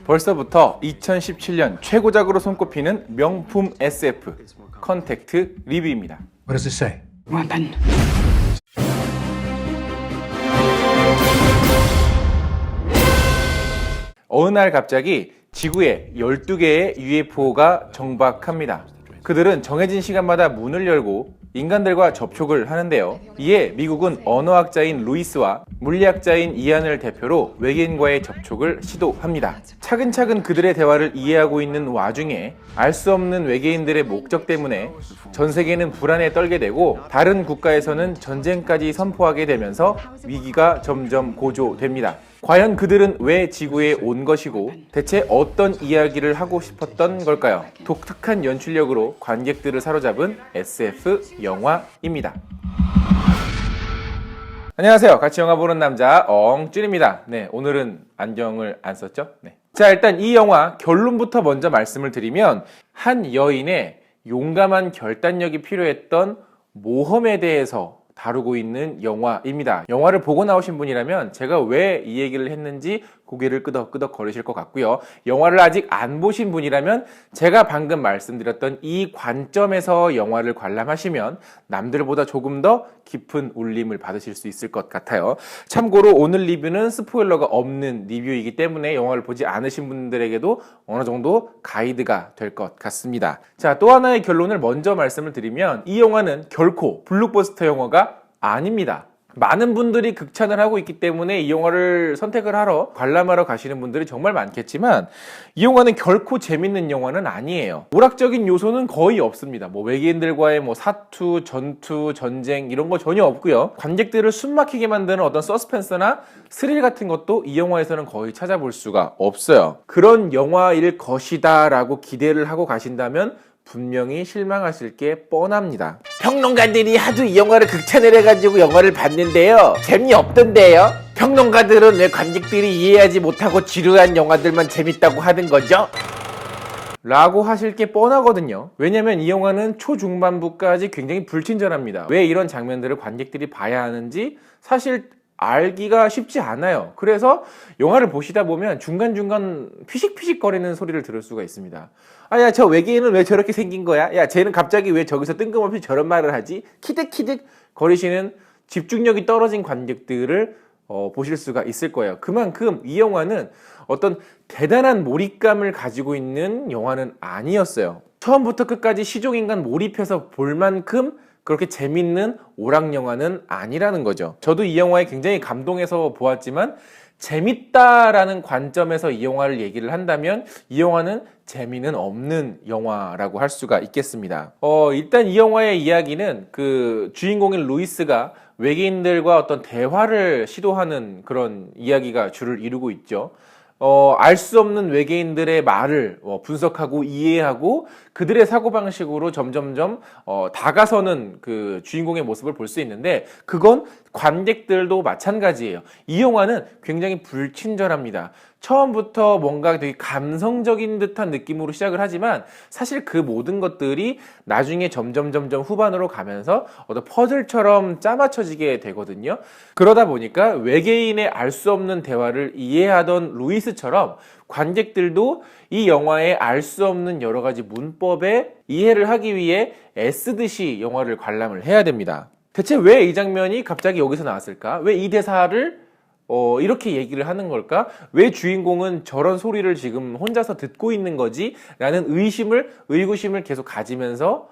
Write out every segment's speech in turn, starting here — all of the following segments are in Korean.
벌써부터 2017년 최고작으로 손꼽히는 명품 SF 컨택트 리뷰입니다. What does it say? Weapon. 어느 날 갑자기 지구에 12개의 UFO가 정박합니다. 그들은 정해진 시간마다 문을 열고 인간들과 접촉을 하는데요. 이에 미국은 언어학자인 루이스와 물리학자인 이안을 대표로 외계인과의 접촉을 시도합니다. 차근차근 그들의 대화를 이해하고 있는 와중에 알 수 없는 외계인들의 목적 때문에 전 세계는 불안에 떨게 되고 다른 국가에서는 전쟁까지 선포하게 되면서 위기가 점점 고조됩니다. 과연 그들은 왜 지구에 온 것이고 대체 어떤 이야기를 하고 싶었던 걸까요? 독특한 연출력으로 관객들을 사로잡은 SF 영화입니다. 안녕하세요. 같이 영화 보는 남자 엉준입니다. 네, 오늘은 안경을 안 썼죠? 네. 자, 일단 이 영화 결론부터 먼저 말씀을 드리면 한 여인의 용감한 결단력이 필요했던 모험에 대해서 다루고 있는 영화입니다. 영화를 보고 나오신 분이라면 제가 왜 이 얘기를 했는지 고개를 끄덕끄덕 거리실 것 같고요. 영화를 아직 안 보신 분이라면 제가 방금 말씀드렸던 이 관점에서 영화를 관람하시면 남들보다 조금 더 깊은 울림을 받으실 수 있을 것 같아요. 참고로 오늘 리뷰는 스포일러가 없는 리뷰이기 때문에 영화를 보지 않으신 분들에게도 어느 정도 가이드가 될 것 같습니다. 자, 또 하나의 결론을 먼저 말씀을 드리면 이 영화는 결코 블록버스터 영화가 아닙니다. 많은 분들이 극찬을 하고 있기 때문에 이 영화를 선택을 하러 관람하러 가시는 분들이 정말 많겠지만 이 영화는 결코 재밌는 영화는 아니에요. 오락적인 요소는 거의 없습니다. 외계인들과의 사투, 전투, 전쟁 이런 거 전혀 없고요. 관객들을 숨막히게 만드는 어떤 서스펜스나 스릴 같은 것도 이 영화에서는 거의 찾아볼 수가 없어요. 그런 영화일 것이다 라고 기대를 하고 가신다면 분명히 실망하실 게 뻔합니다. 평론가들이 하도 이 영화를 극찬을 해가지고 영화를 봤는데요, 재미없던데요? 평론가들은 왜 관객들이 이해하지 못하고 지루한 영화들만 재밌다고 하는 거죠? 라고 하실 게 뻔하거든요. 왜냐면 이 영화는 초중반부까지 굉장히 불친절합니다. 왜 이런 장면들을 관객들이 봐야 하는지 사실 알기가 쉽지 않아요. 그래서 영화를 보시다 보면 중간중간 피식피식 거리는 소리를 들을 수가 있습니다. 아, 야, 저 외계인은 왜 저렇게 생긴 거야? 야, 쟤는 갑자기 왜 저기서 뜬금없이 저런 말을 하지? 키득키득 거리시는 집중력이 떨어진 관객들을 보실 수가 있을 거예요. 그만큼 이 영화는 어떤 대단한 몰입감을 가지고 있는 영화는 아니었어요. 처음부터 끝까지 시종인간 몰입해서 볼 만큼 그렇게 재밌는 오락 영화는 아니라는 거죠. 저도 이 영화에 굉장히 감동해서 보았지만 재밌다라는 관점에서 이 영화를 얘기를 한다면 이 영화는 재미는 없는 영화라고 할 수가 있겠습니다. 일단 이 영화의 이야기는 그 주인공인 루이스가 외계인들과 어떤 대화를 시도하는 그런 이야기가 주를 이루고 있죠. 알 수 없는 외계인들의 말을 분석하고 이해하고 그들의 사고방식으로 점점점 다가서는 그 주인공의 모습을 볼 수 있는데 그건 관객들도 마찬가지예요. 이 영화는 굉장히 불친절합니다. 처음부터 뭔가 되게 감성적인 듯한 느낌으로 시작을 하지만 사실 그 모든 것들이 나중에 점점 후반으로 가면서 어떤 퍼즐처럼 짜맞춰지게 되거든요. 그러다 보니까 외계인의 알 수 없는 대화를 이해하던 루이스처럼 관객들도 이 영화의 알 수 없는 여러 가지 문법에 이해를 하기 위해 애쓰듯이 영화를 관람을 해야 됩니다. 대체 왜 이 장면이 갑자기 여기서 나왔을까? 왜 이 대사를 이렇게 얘기를 하는 걸까? 왜 주인공은 저런 소리를 지금 혼자서 듣고 있는 거지? 라는 의구심을 계속 가지면서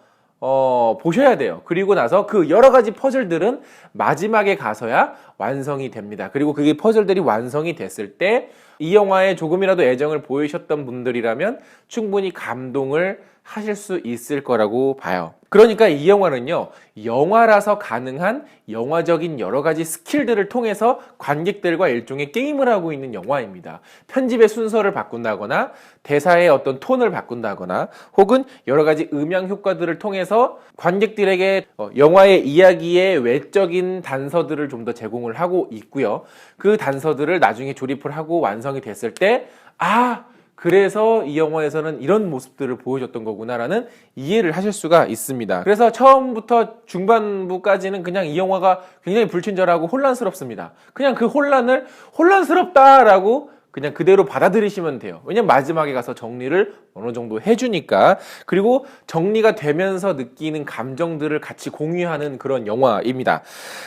보셔야 돼요. 그리고 나서 그 여러 가지 퍼즐들은 마지막에 가서야 완성이 됩니다. 그리고 그게 퍼즐들이 완성이 됐을 때 이 영화에 조금이라도 애정을 보이셨던 분들이라면 충분히 감동을 하실 수 있을 거라고 봐요. 그러니까 이 영화는요, 영화라서 가능한 영화적인 여러 가지 스킬들을 통해서 관객들과 일종의 게임을 하고 있는 영화입니다. 편집의 순서를 바꾼다거나 대사의 어떤 톤을 바꾼다거나 혹은 여러 가지 음향 효과들을 통해서 관객들에게 영화의 이야기의 외적인 단서들을 좀 더 제공을 하고 있고요. 그 단서들을 나중에 조립을 하고 완성이 됐을 때 그래서 이 영화에서는 이런 모습들을 보여줬던 거구나라는 이해를 하실 수가 있습니다. 그래서 처음부터 중반부까지는 그냥 이 영화가 굉장히 불친절하고 혼란스럽습니다. 그냥 그 혼란을 혼란스럽다라고 그냥 그대로 받아들이시면 돼요. 왜냐면 마지막에 가서 정리를 어느 정도 해주니까. 그리고 정리가 되면서 느끼는 감정들을 같이 공유하는 그런 영화입니다.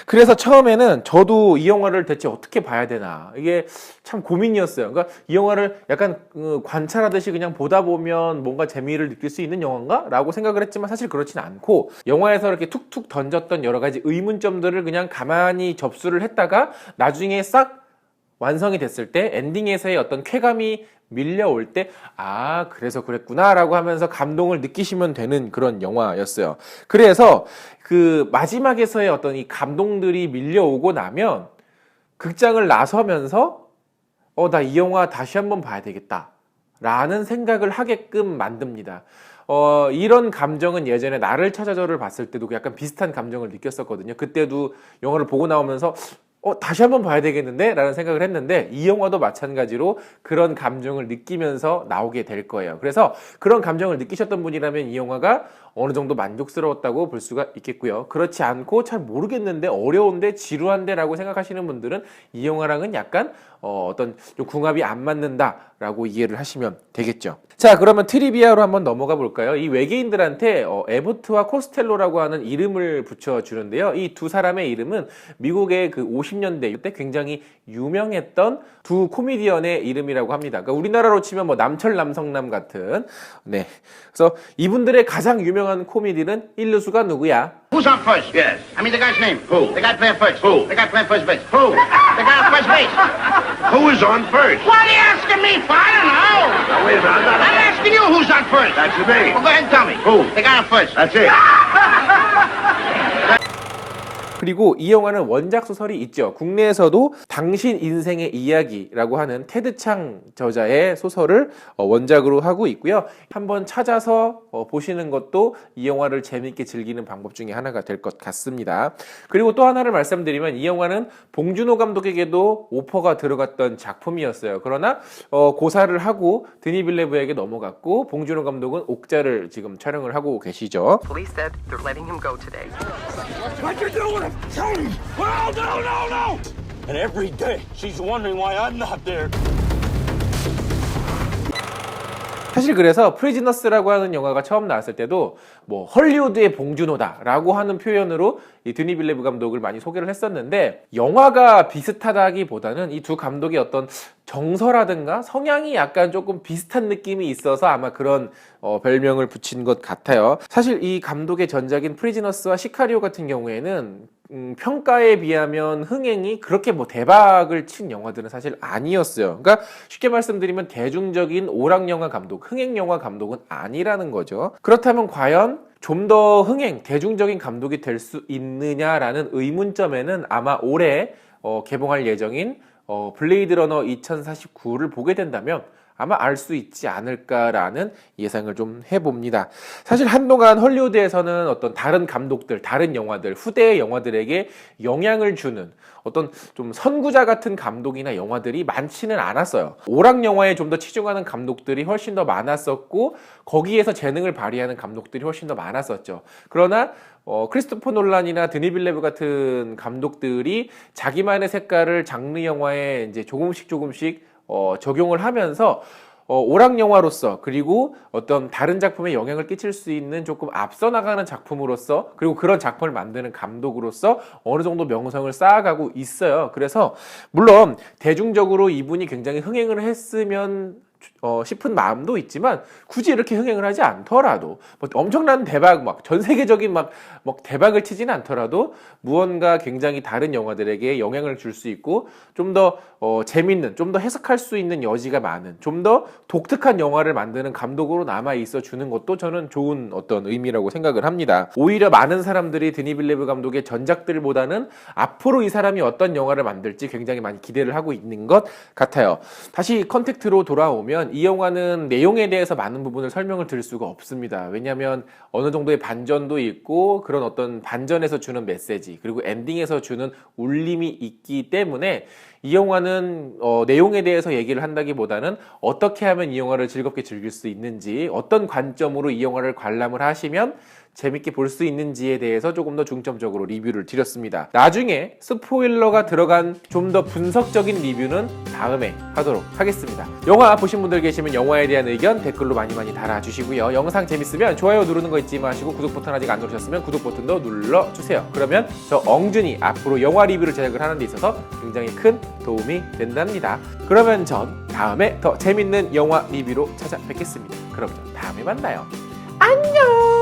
그래서 처음에는 저도 이 영화를 대체 어떻게 봐야 되나 이게 참 고민이었어요. 그러니까 이 영화를 약간 관찰하듯이 그냥 보다 보면 뭔가 재미를 느낄 수 있는 영화인가? 라고 생각을 했지만 사실 그렇진 않고, 영화에서 이렇게 툭툭 던졌던 여러 가지 의문점들을 그냥 가만히 접수를 했다가 나중에 싹 완성이 됐을 때 엔딩에서의 어떤 쾌감이 밀려올 때, 아, 그래서 그랬구나 라고 하면서 감동을 느끼시면 되는 그런 영화였어요. 그래서 그 마지막에서의 어떤 이 감동들이 밀려오고 나면 극장을 나서면서 나 이 영화 다시 한번 봐야 되겠다 라는 생각을 하게끔 만듭니다. 이런 감정은 예전에 나를 찾아줘를 봤을 때도 약간 비슷한 감정을 느꼈었거든요. 그때도 영화를 보고 나오면서 다시 한번 봐야 되겠는데? 라는 생각을 했는데, 이 영화도 마찬가지로 그런 감정을 느끼면서 나오게 될 거예요. 그래서 그런 감정을 느끼셨던 분이라면 이 영화가 어느 정도 만족스러웠다고 볼 수가 있겠고요. 그렇지 않고 잘 모르겠는데, 어려운데, 지루한데 라고 생각하시는 분들은 이 영화랑은 약간 어떤 좀 궁합이 안 맞는다라고 이해를 하시면 되겠죠. 자, 그러면 트리비아로 한번 넘어가 볼까요? 이 외계인들한테 에버트와 코스텔로라고 하는 이름을 붙여주는데요. 이 두 사람의 이름은 미국의 그 50년대 때 굉장히 유명했던 두 코미디언의 이름이라고 합니다. 그러니까 우리나라로 치면 뭐 남철 남성남 같은. 네. 그래서 이분들의 가장 유명한 코미디는 일루수가 누구야? Who's on first? Yes. I mean the guy's name. Who? The guy playing first. Who? The guy playing first base. Who? The guy on first base. Who is on first? What are you asking me for? I don't know. Now, wait a minute. I'm asking you who's on first. That's me. Well, go ahead and tell me. Who? The guy on first. That's it. 그리고 이 영화는 원작 소설이 있죠. 국내에서도 당신 인생의 이야기라고 하는 테드 창 저자의 소설을 원작으로 하고 있고요. 한번 찾아서 보시는 것도 이 영화를 재미있게 즐기는 방법 중에 하나가 될 것 같습니다. 그리고 또 하나를 말씀드리면 이 영화는 봉준호 감독에게도 오퍼가 들어갔던 작품이었어요. 그러나 고사를 하고 드니 빌레브에게 넘어갔고, 봉준호 감독은 옥자를 지금 촬영을 하고 계시죠. Police said they're letting him go today. What you doing? Tell me. Oh, no, no, no. And every day she's wondering why I'm not there. 사실 그래서 프리즈너스라고 하는 영화가 처음 나왔을 때도 뭐 헐리우드의 봉준호다라고 하는 표현으로 이 드니 빌레브 감독을 많이 소개를 했었는데, 영화가 비슷하다기보다는 이 두 감독의 어떤 정서라든가 성향이 약간 조금 비슷한 느낌이 있어서 아마 그런 별명을 붙인 것 같아요. 사실 이 감독의 전작인 프리즈너스와 시카리오 같은 경우에는 평가에 비하면 흥행이 그렇게 뭐 대박을 친 영화들은 사실 아니었어요. 그러니까 쉽게 말씀드리면 대중적인 오락영화 감독, 흥행영화 감독은 아니라는 거죠. 그렇다면 과연 좀 더 대중적인 감독이 될 수 있느냐라는 의문점에는 아마 올해 개봉할 예정인 블레이드 러너 2049를 보게 된다면 아마 알 수 있지 않을까라는 예상을 좀 해봅니다. 사실 한동안 헐리우드에서는 어떤 다른 감독들, 다른 영화들, 후대의 영화들에게 영향을 주는 어떤 좀 선구자 같은 감독이나 영화들이 많지는 않았어요. 오락 영화에 좀 더 치중하는 감독들이 훨씬 더 많았었고, 거기에서 재능을 발휘하는 감독들이 훨씬 더 많았었죠. 그러나 크리스토퍼 놀란이나 드니 빌레브 같은 감독들이 자기만의 색깔을 장르 영화에 이제 조금씩 적용을 하면서 오락 영화로서, 그리고 어떤 다른 작품에 영향을 끼칠 수 있는 조금 앞서 나가는 작품으로서, 그리고 그런 작품을 만드는 감독으로서 어느 정도 명성을 쌓아가고 있어요. 그래서 물론 대중적으로 이분이 굉장히 흥행을 했으면 싶은 마음도 있지만, 굳이 이렇게 흥행을 하지 않더라도 뭐 엄청난 대박, 막 전 세계적인 막 대박을 치지는 않더라도 무언가 굉장히 다른 영화들에게 영향을 줄 수 있고, 좀 더 재밌는, 좀 더 해석할 수 있는 여지가 많은, 좀 더 독특한 영화를 만드는 감독으로 남아 있어 주는 것도 저는 좋은 어떤 의미라고 생각을 합니다. 오히려 많은 사람들이 드니 빌레브 감독의 전작들보다는 앞으로 이 사람이 어떤 영화를 만들지 굉장히 많이 기대를 하고 있는 것 같아요. 다시 컨택트로 돌아오면 이 영화는 내용에 대해서 많은 부분을 설명을 드릴 수가 없습니다. 왜냐하면 어느 정도의 반전도 있고, 그런 어떤 반전에서 주는 메시지, 그리고 엔딩에서 주는 울림이 있기 때문에 이 영화는 내용에 대해서 얘기를 한다기보다는 어떻게 하면 이 영화를 즐겁게 즐길 수 있는지, 어떤 관점으로 이 영화를 관람을 하시면 재밌게 볼 수 있는지에 대해서 조금 더 중점적으로 리뷰를 드렸습니다. 나중에 스포일러가 들어간 좀 더 분석적인 리뷰는 다음에 하도록 하겠습니다. 영화 보신 분들 계시면 영화에 대한 의견 댓글로 많이 달아주시고요. 영상 재밌으면 좋아요 누르는 거 잊지 마시고 구독 버튼 아직 안 누르셨으면 구독 버튼도 눌러주세요. 그러면 저 엉준이 앞으로 영화 리뷰를 제작을 하는 데 있어서 굉장히 큰 도움이 된답니다. 그러면 전 다음에 더 재밌는 영화 리뷰로 찾아뵙겠습니다. 그럼 전 다음에 만나요. 안녕!